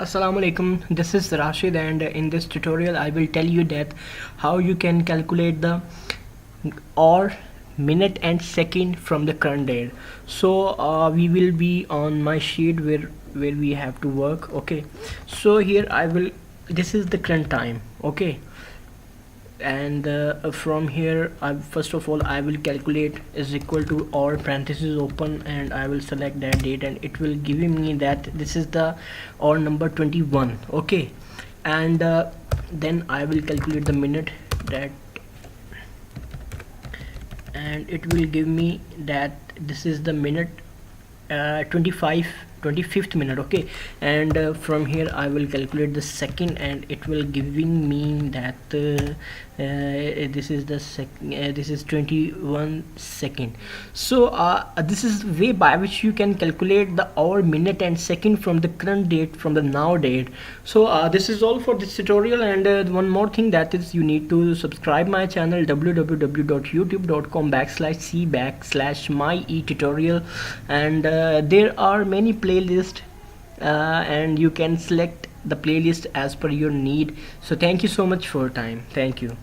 Assalamu alaikum, this is Rashid, and in this tutorial I will tell you that how you can calculate the hour, minute and second from the current date. So we will be on my sheet where we have to work. Okay, so here I will, this is the current time. Okay, and from here first of all I will calculate is equal to or parenthesis open, and I will select that date, and it will give me that this is the or number 21. Okay, and then I will calculate the minute that, and it will give me that this is the minute 25th minute. Okay, and from here I will calculate the second, and it will giving me that this is the this is 21 second. So this is way by which you can calculate the hour, minute and second from the current date, from the now date. So this is all for this tutorial, and one more thing, that is you need to subscribe my channel www.youtube.com/c/my-e-tutorial, and there are many playlists, and you can select the playlist as per your need. So thank you so much for your time. Thank you.